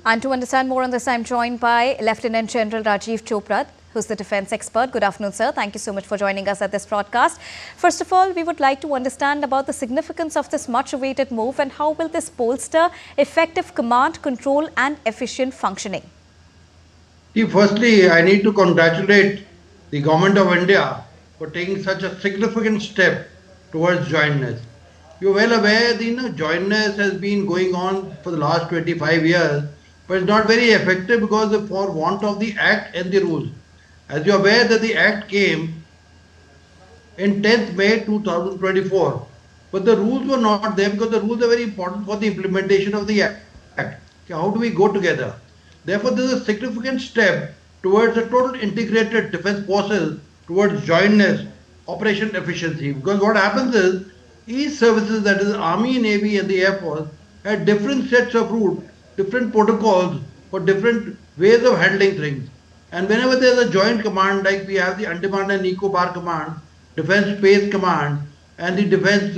And to understand more on this, I'm joined by Lieutenant General Rajiv Chopra, who's the defense expert. Good afternoon, sir. Thank you so much for joining us at this broadcast. First of all, we would like to understand about the significance of this much-awaited move and how will this bolster effective command, control and efficient functioning. See, firstly, I need to congratulate the Government of India for taking such a significant step towards jointness. You're well aware that jointness has been going on for the last 25 years, but it's not very effective because for want of the Act and the rules. As you're aware that the Act came in 10th May 2024, but the rules were not there because the rules are very important for the implementation of the Act. How do we go together? Therefore, this is a significant step towards a total integrated defense forces towards jointness, operation efficiency. Because what happens is, each services, that is Army, Navy and the Air Force, had different sets of rules, different protocols for different ways of handling things. And whenever there is a joint command, like we have the Andaman and Nicobar Command, Defense Space Command, and the Defense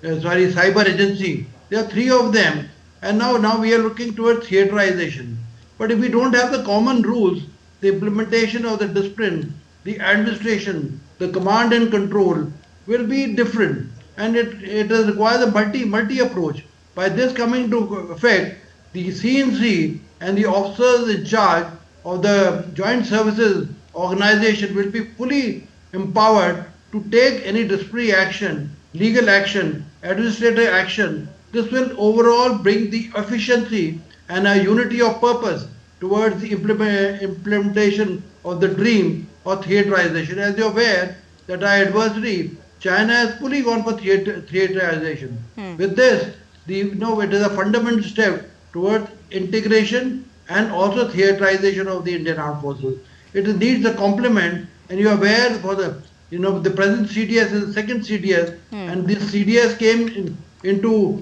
Cyber Agency, there are three of them. And now we are looking towards theaterization. But if we don't have the common rules, the implementation of the discipline, the administration, the command and control will be different. And it requires a multi approach. By this coming to effect, the CNC and the officers in charge of the joint services organization will be fully empowered to take any disciplinary action, legal action, administrative action. This will overall bring the efficiency and a unity of purpose towards the implementation of the dream of theaterization. As you're aware that our adversary, China, has fully gone for theaterization. With this, it is a fundamental step towards integration and also theaterization of the Indian Armed Forces. It needs a complement, and you are aware for the present CDS is the second CDS, and this CDS came into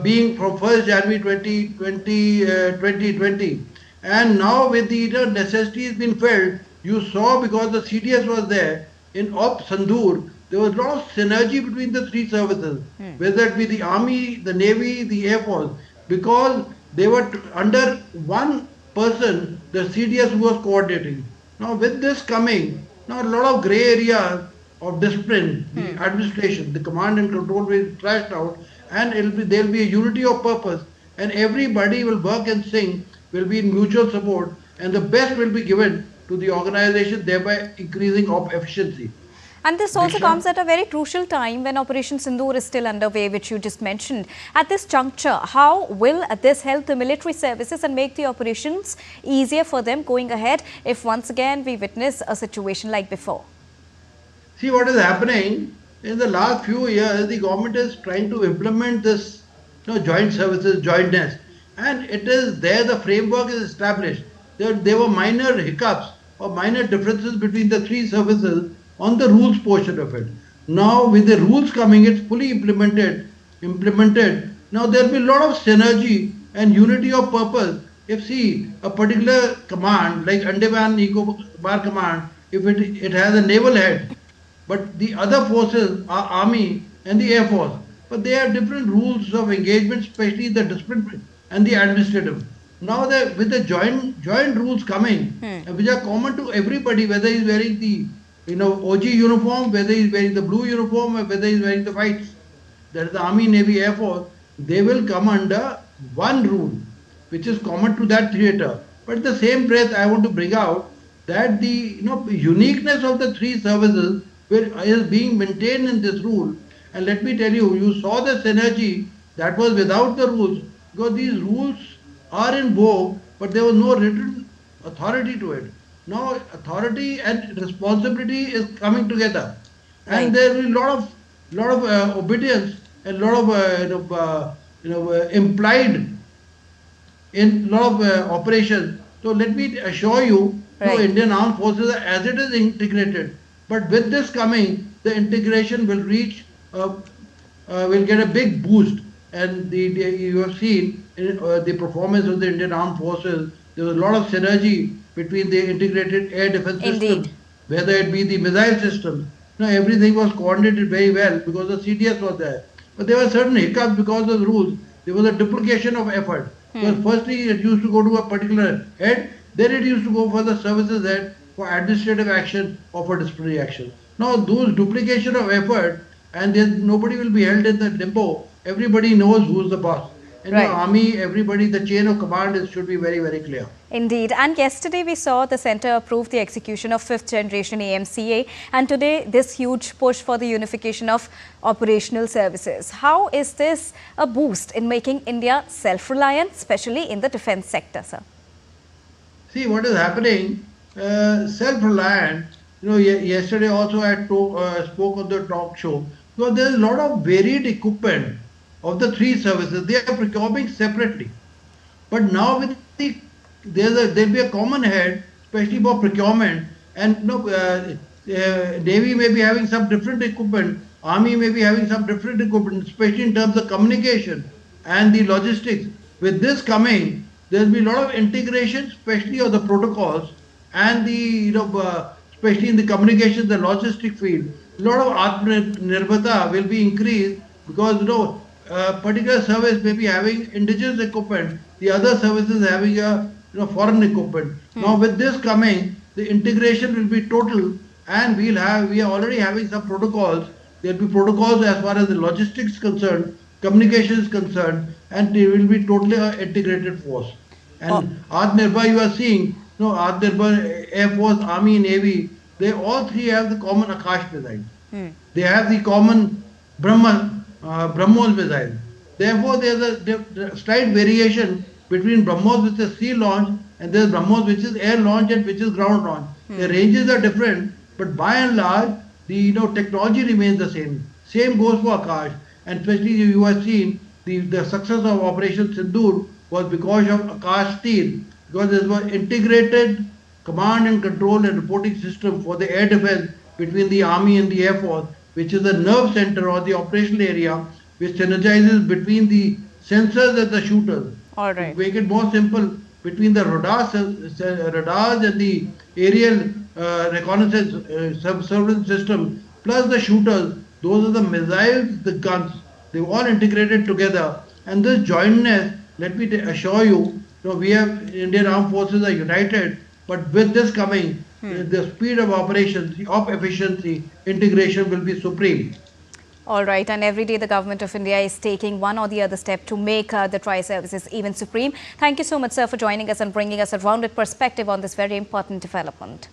being from 1st January 2020. And now with the necessity has been felt, you saw because the CDS was there, in Op Sandhur, there was a lot of synergy between the three services, whether it be the Army, the Navy, the Air Force, because they were under one person, the CDS, who was coordinating. Now with this coming, now a lot of grey areas of discipline, the administration, the command and control will be trashed out, and there will be a unity of purpose, and everybody will work and sing, will be in mutual support, and the best will be given to the organization, thereby increasing of efficiency. And this also comes at a very crucial time when Operation Sindoor is still underway, which you just mentioned. At this juncture, how will this help the military services and make the operations easier for them going ahead if once again we witness a situation like before? See, what is happening in the last few years, the government is trying to implement this joint services, jointness, and it is there, the framework is established. There were minor hiccups or minor differences between the three services on the rules portion of it. Now with the rules coming, it's fully implemented. Now there will be a lot of synergy and unity of purpose. If see a particular command like Andaman Nicobar Command, if it has a naval head, but the other forces are Army and the Air Force, but they have different rules of engagement, especially the discipline and the administrative. Now with the joint rules coming, which are common to everybody, whether he's wearing the OG uniform, whether he's wearing the blue uniform, or whether he's wearing the whites, that is the Army, Navy, Air Force, they will come under one rule, which is common to that theatre. But at the same breath, I want to bring out that the uniqueness of the three services is being maintained in this rule. And let me tell you, you saw the synergy that was without the rules, because these rules are in vogue, but there was no written authority to it. Now authority and responsibility is coming together, and there will be a lot of obedience and a lot of implied in a lot of operations. So let me assure you, Indian Armed Forces, as it is integrated, but with this coming, the integration will reach, will get a big boost. And you have seen the performance of the Indian Armed Forces. There was a lot of synergy between the integrated air defense systems, whether it be the missile systems. Everything was coordinated very well because the CDS was there. But there were certain hiccups because of the rules. There was a duplication of effort. Because firstly, it used to go to a particular head, then it used to go for the services head for administrative action or for disciplinary action. Now, those duplication of effort, and then nobody will be held in the limbo. Everybody knows who's the boss. In the Right. army, everybody, the chain of command should be very, very clear. Indeed. And yesterday we saw the centre approve the execution of 5th generation AMCA, and today this huge push for the unification of operational services. How is this a boost in making India self-reliant, especially in the defence sector, sir? See what is happening. Self-reliant. Yesterday also I spoke on the talk show. So there is a lot of varied equipment of the three services. They are procuring separately. But now with there'll be a common head, especially for procurement. And Navy may be having some different equipment. Army may be having some different equipment, especially in terms of communication and the logistics. With this coming, there'll be a lot of integration, especially of the protocols and the especially in the communication, the logistic field. A lot of Atmanirbharta will be increased because particular service may be having indigenous equipment, the other services having a foreign equipment. Now with this coming, the integration will be total, and we are already having some protocols. There will be protocols as far as the logistics is concerned, communication is concerned, and they will be totally an integrated force. And Atmanirbhar, you are seeing, Atmanirbhar, Air Force, Army, Navy, they all three have the common Akash missile. They have the common BrahMos missile. Therefore, there is a slight variation between BrahMos, which is sea launch, and there is BrahMos, which is air launch and which is ground launch. The ranges are different, but by and large, the technology remains the same. Same goes for Akash, and especially you have seen the success of Operation Sindoor was because of Akash Steel, because there was integrated command and control and reporting system for the air defense between the Army and the Air Force, which is the nerve center or the operational area, which synergizes between the sensors and the shooters. All right. To make it more simple, between the radars and the aerial reconnaissance surveillance system, plus the shooters, those are the missiles, the guns, they all integrated together. And this jointness, let me assure you, we have Indian Armed Forces are united, but with this coming, the speed of operations, of efficiency, integration will be supreme. All right, and every day the Government of India is taking one or the other step to make the tri-services even supreme. Thank you so much, sir, for joining us and bringing us a rounded perspective on this very important development.